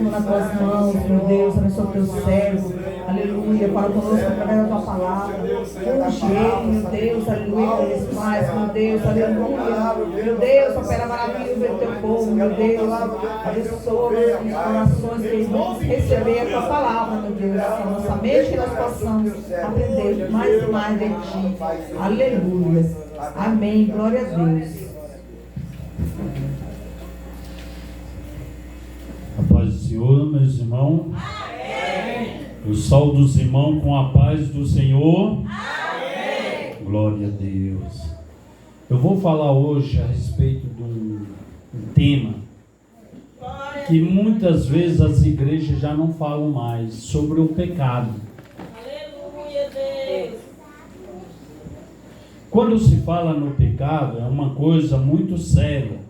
nas tuas mãos, meu Deus, abençoa o teu servo, aleluia, fala conosco através da tua palavra, unge ele, meu Deus, aleluia, que eles faz, meu Deus, aleluia, meu Deus, opera maravilhas do teu povo, meu Deus, abençoa os corações que eles vão receber a tua palavra, meu Deus, a nossa mente, que nós possamos aprender mais e mais de ti, aleluia, amém, glória a Deus. A paz do Senhor, meus irmãos. Amém. Eu saúdo os irmãos com a paz do Senhor. Amém. Glória a Deus. Eu vou falar hoje a respeito de um tema que muitas vezes as igrejas já não falam mais, sobre o pecado. Aleluia, Deus. Quando se fala no pecado, é uma coisa muito séria.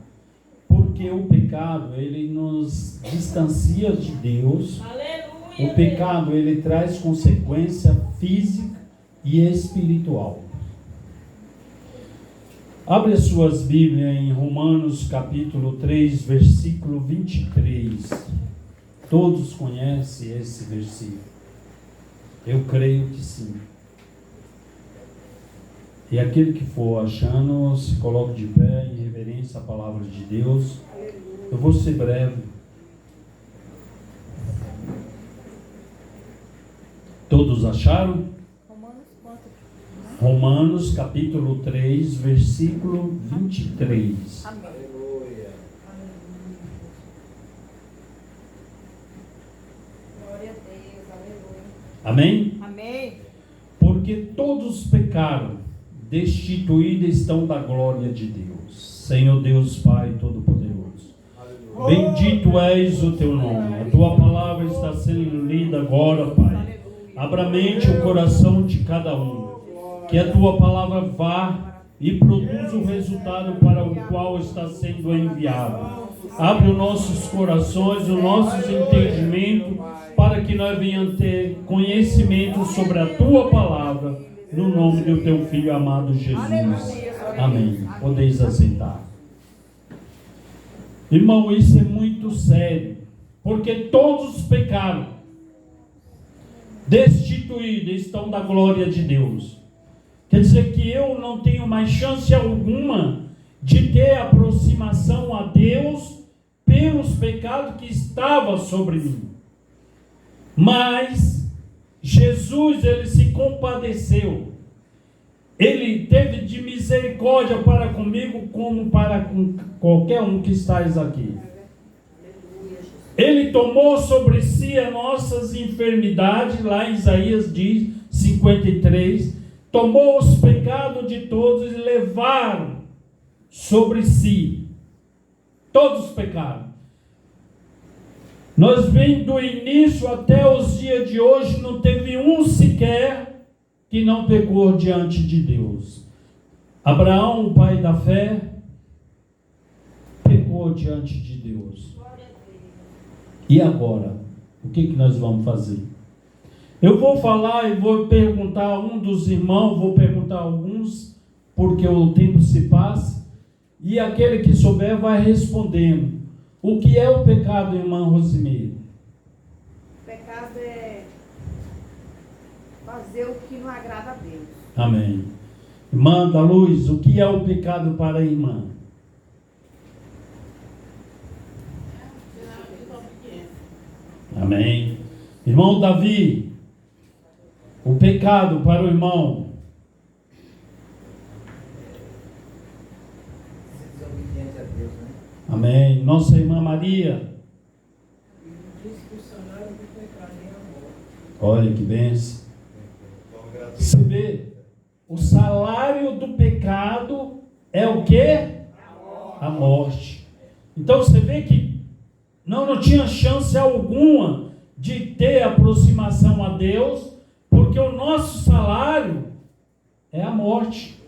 Porque o pecado, ele nos distancia de Deus. Aleluia, O pecado, ele traz consequência física e espiritual. Abre as suas Bíblias em Romanos capítulo 3, versículo 23. Todos conhecem esse versículo? Eu creio que sim. E aquele que for achando, se coloque de pé em reverência à palavra de Deus. Eu vou ser breve. Todos acharam? Romanos capítulo 3, versículo 23. Amém. Glória a Deus, aleluia. Amém? Amém. Porque todos pecaram, destituídos estão da glória de Deus. Senhor Deus Pai Todo-Poderoso, bendito és o teu nome. A tua palavra está sendo lida agora, Pai. Abra a mente e o coração de cada um. Que a tua palavra vá e produza o resultado para o qual está sendo enviado. Abre os nossos corações, os nossos entendimentos, para que nós venhamos ter conhecimento sobre a tua palavra, no nome do teu Filho amado Jesus. Amém. Podeis aceitar. Irmão, isso é muito sério, porque todos pecaram, destituídos estão da glória de Deus. Quer dizer que eu não tenho mais chance alguma de ter aproximação a Deus pelos pecados que estavam sobre mim. Mas Jesus, ele se compadeceu. Ele teve de misericórdia para comigo, como para com qualquer um que estáis aqui. Ele tomou sobre si as nossas enfermidades, lá em Isaías diz, 53, tomou os pecados de todos e levaram sobre si. Todos pecaram. Nós vemos do início até os dias de hoje, não teve um sequer que não pecou diante de Deus. Abraão, o pai da fé, pecou diante de Deus. E agora? O que nós vamos fazer? Eu vou falar e vou perguntar a um dos irmãos, vou perguntar a alguns, porque o tempo se passa, e aquele que souber vai respondendo. O que é o pecado, irmã Rosimeire? O pecado é fazer o que não agrada a Deus. Amém. Irmã da Luz, o que é o pecado para a irmã? Amém. Irmão Davi, o pecado para o irmão? Desobediente a Deus, né? Amém. Nossa irmã Maria. Olha que bênção. Você vê, o salário do pecado é o quê? A morte. Então você vê que não tinha chance alguma de ter aproximação a Deus, porque o nosso salário é a morte.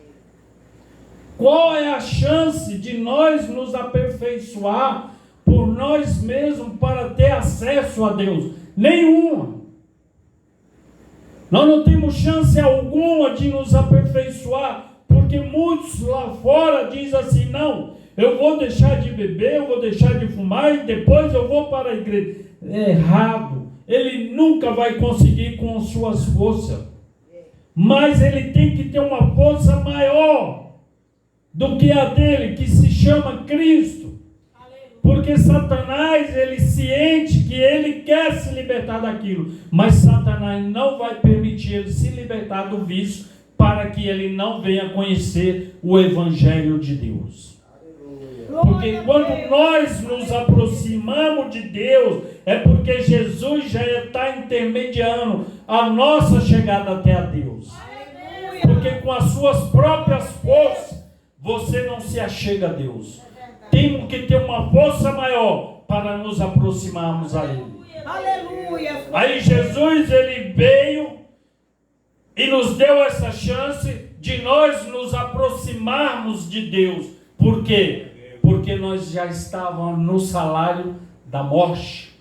Qual é a chance de nós nos aperfeiçoar por nós mesmos para ter acesso a Deus? Nenhuma. Nós não temos chance alguma de nos aperfeiçoar, porque muitos lá fora dizem assim, não, eu vou deixar de beber, eu vou deixar de fumar e depois eu vou para a igreja. É errado. Ele nunca vai conseguir com suas forças. Mas ele tem que ter uma força maior do que a dele, que se chama Cristo. Porque Satanás, ele sente que ele quer se libertar daquilo, mas Satanás não vai permitir ele se libertar do vício, para que ele não venha conhecer o Evangelho de Deus. Porque quando nós nos aproximamos de Deus, é porque Jesus já está intermediando a nossa chegada até a Deus. Porque com as suas próprias forças, você não se achega a Deus. Temos que ter uma força maior para nos aproximarmos a Ele. Aleluia. Aí Jesus, ele veio e nos deu essa chance de nós nos aproximarmos de Deus. Por quê? Porque nós já estávamos no salário da morte.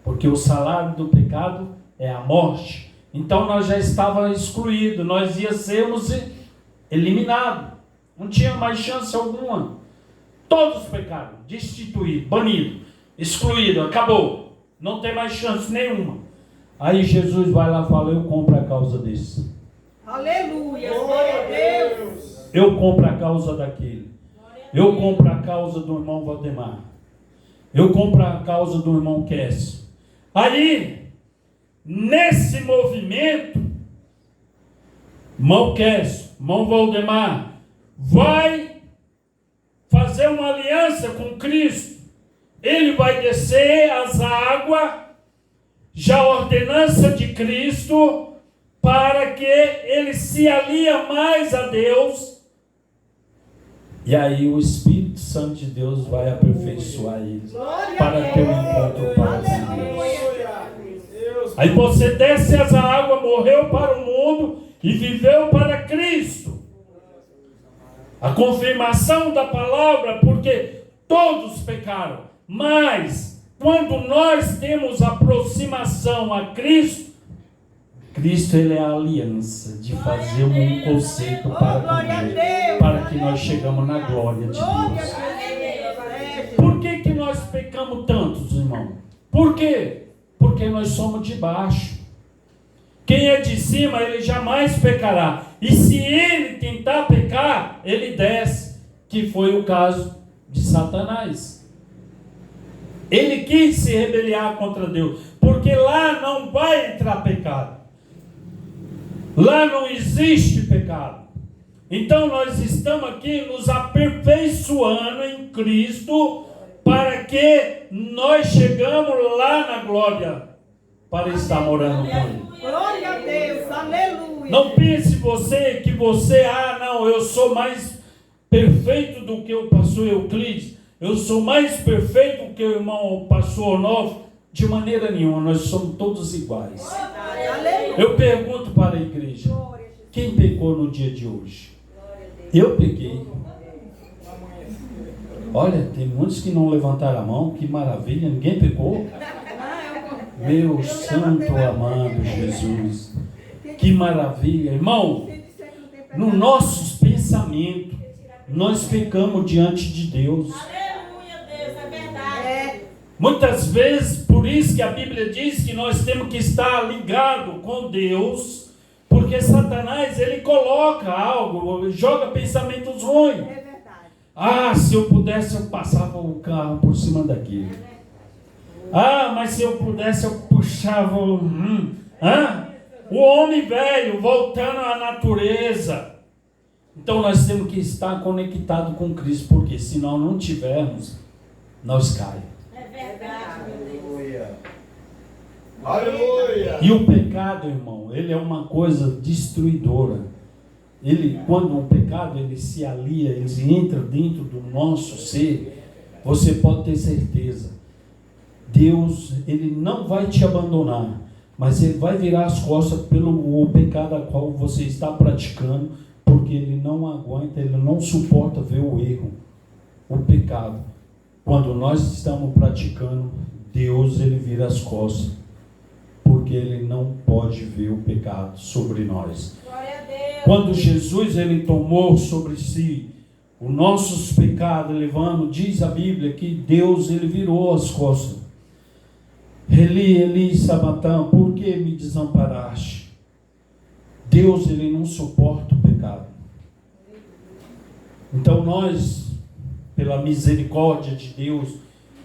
Porque o salário do pecado é a morte. Então nós já estávamos excluídos, nós ia sermos eliminados. Não tinha mais chance alguma. Todos pecaram, destituídos, banidos, excluídos, acabou. Não tem mais chance nenhuma. Aí Jesus vai lá e fala, eu compro a causa desse. Aleluia. Glória a Deus. Eu compro a causa daquele. Eu compro a causa do irmão Valdemar. Eu compro a causa do irmão Késsio. Aí, nesse movimento, irmão Késsio, irmão Valdemar, vai fazer uma aliança com Cristo. Ele vai descer as águas, já a ordenança de Cristo, para que ele se alia mais a Deus. E aí o Espírito Santo de Deus vai aperfeiçoar eles para ter um encontro para com Deus. Aí você desce as águas, morreu para o mundo e viveu para Cristo. A confirmação da palavra, porque todos pecaram. Mas, quando nós temos aproximação a Cristo, Cristo ele é a aliança de fazer um conceito para que nós chegamos na glória de Deus. Por que nós pecamos tantos, irmão? Por quê? Porque nós somos de baixo. Quem é de cima, ele jamais pecará. E se ele tentar pecar, ele desce. Que foi o caso de Satanás. Ele quis se rebeliar contra Deus. Porque lá não vai entrar pecado. Lá não existe pecado. Então nós estamos aqui nos aperfeiçoando em Cristo, para que nós chegamos lá na glória, para estar morando com Ele. Glória a Deus, aleluia. Não pense você que você, não, eu sou mais perfeito do que o pastor Euclides, eu sou mais perfeito do que o irmão pastor Onofre. De maneira nenhuma, nós somos todos iguais. Eu pergunto para a igreja, quem pecou no dia de hoje? Eu pequei. Olha, tem muitos que não levantaram a mão, que maravilha, ninguém pecou. Meu santo amado Jesus, que maravilha, irmão. No nossos pensamentos, nós pecamos diante de Deus. Aleluia, Deus, é verdade. Muitas vezes, por isso que a Bíblia diz que nós temos que estar ligado com Deus, porque Satanás, ele coloca algo, joga pensamentos ruins. É verdade. Se eu pudesse, eu passava o carro por cima daquele. Mas se eu pudesse, eu puxava o homem velho, voltando à natureza. Então nós temos que estar conectados com Cristo, porque se nós não tivermos, nós caímos. É verdade, meu Deus. Aleluia. E o pecado, irmão, ele é uma coisa destruidora. Quando o pecado ele se alia, ele entra dentro do nosso ser, você pode ter certeza. Deus, ele não vai te abandonar, mas ele vai virar as costas pelo pecado a qual você está praticando, porque ele não aguenta, ele não suporta ver o erro, o pecado. Quando nós estamos praticando, Deus, ele vira as costas, porque ele não pode ver o pecado sobre nós. Glória a Deus. Quando Jesus ele tomou sobre si os nossos pecados levando, diz a Bíblia que Deus ele virou as costas. Eli, Eli, Sabatã, por que me desamparaste? Deus ele não suporta o pecado. Então nós, pela misericórdia de Deus,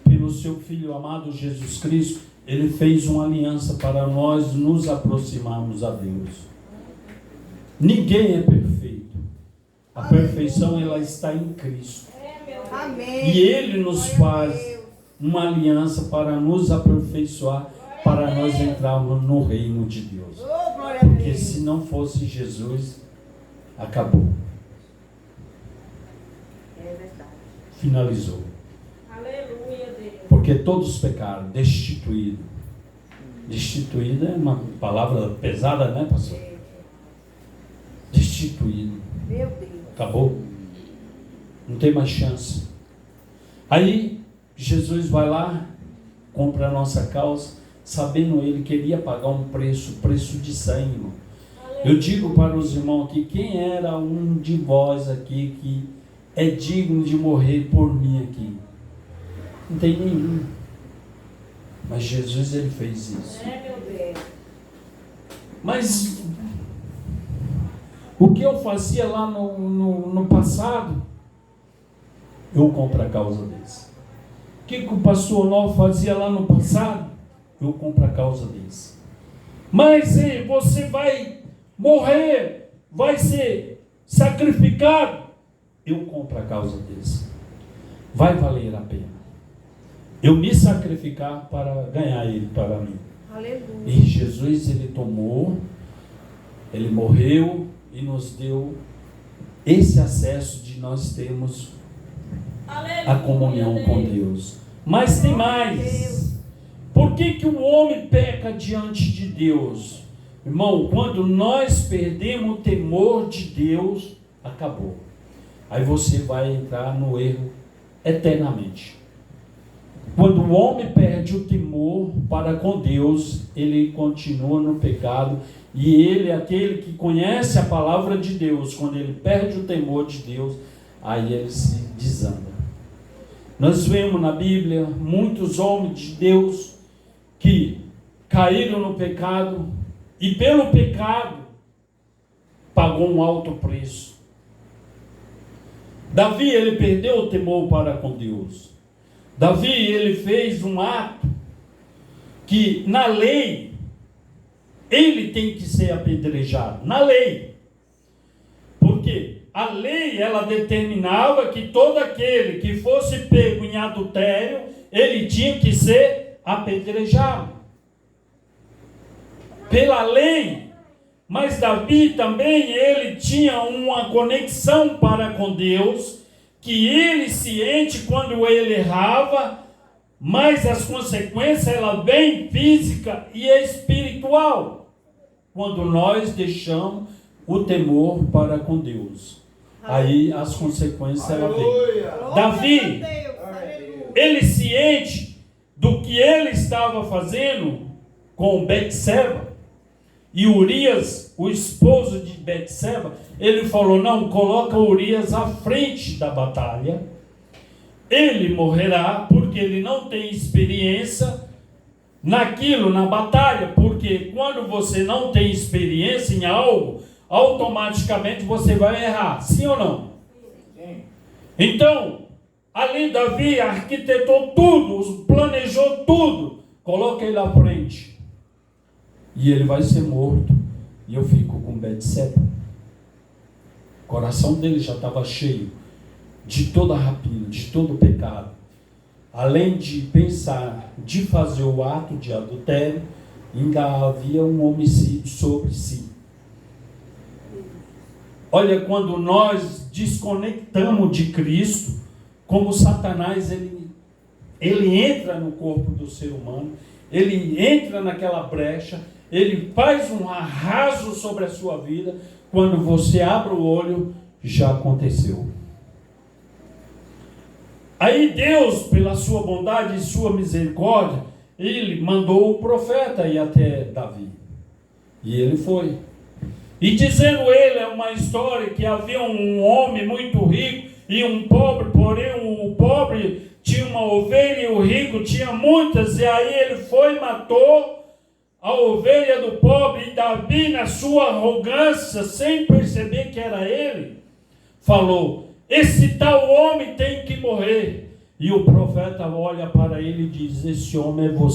pelo seu Filho amado Jesus Cristo, ele fez uma aliança para nós nos aproximarmos a Deus. Ninguém é perfeito. A perfeição ela está em Cristo. Amém. E ele nos faz uma aliança para nos aperfeiçoar, para nós entrarmos no reino de Deus. Oh, glória a Porque Deus. se não fosse Jesus, acabou. É verdade. Finalizou. Aleluia, Deus. Porque todos pecaram, destituído. Destituído é uma palavra pesada, né, pastor? Destituído. Meu Deus. Acabou. Não tem mais chance. Aí, Jesus vai lá, compra a nossa causa, sabendo ele que ele ia pagar um preço de sangue, irmão. Eu digo para os irmãos aqui, quem era um de vós aqui que é digno de morrer por mim aqui? Não tem nenhum. Mas Jesus ele fez isso. É, meu Deus. Mas o que eu fazia lá no passado, eu compro a causa desse. O que o pastor Nó fazia lá no passado, eu compro a causa desse. Mas você vai morrer, vai ser sacrificado, eu compro a causa desse. Vai valer a pena eu me sacrificar para ganhar ele para mim. Aleluia. E Jesus ele tomou, ele morreu e nos deu esse acesso de nós termos Aleluia, a comunhão com Deus. Mas tem mais. Por que o homem peca diante de Deus? Irmão, quando nós perdemos o temor de Deus, acabou. Aí você vai entrar no erro eternamente. Quando o homem perde o temor para com Deus, ele continua no pecado. E ele, aquele que conhece a palavra de Deus, quando ele perde o temor de Deus, aí ele se desanda. Nós vemos na Bíblia muitos homens de Deus que caíram no pecado e pelo pecado pagou um alto preço. Davi, ele perdeu o temor para com Deus. Davi, ele fez um ato que na lei ele tem que ser apedrejado, na lei. Por quê? A lei, ela determinava que todo aquele que fosse pego em adultério, ele tinha que ser apedrejado. Pela lei. Mas Davi também, ele tinha uma conexão para com Deus, que ele ciente quando ele errava, mas as consequências, ela vem física e espiritual, quando nós deixamos o temor para com Deus. Aí as consequências ela vem. Davi, ele ciente do que ele estava fazendo com Betseba, e Urias, o esposo de Betseba, ele falou, não, coloca Urias à frente da batalha, ele morrerá, porque ele não tem experiência naquilo, na batalha, porque quando você não tem experiência em algo, automaticamente você vai errar, sim ou não? Sim. Então, ali Davi arquitetou tudo, planejou tudo, coloca ele à frente, e ele vai ser morto, e eu fico com Betseba. O coração dele já estava cheio de toda a rapina, de todo o pecado. Além de pensar, de fazer o ato de adultério, ainda havia um homicídio sobre si. Olha, quando nós desconectamos de Cristo, como Satanás, ele entra no corpo do ser humano, ele entra naquela brecha, ele faz um arraso sobre a sua vida. Quando você abre o olho, já aconteceu. Aí Deus, pela sua bondade e sua misericórdia, ele mandou o profeta ir até Davi. E ele foi. E dizendo ele, é uma história que havia um homem muito rico, e um pobre, porém o pobre tinha uma ovelha e o rico tinha muitas, e aí ele foi e matou a ovelha do pobre, e Davi, na sua arrogância, sem perceber que era ele, falou: esse tal homem tem que morrer. E o profeta olha para ele e diz: esse homem é você.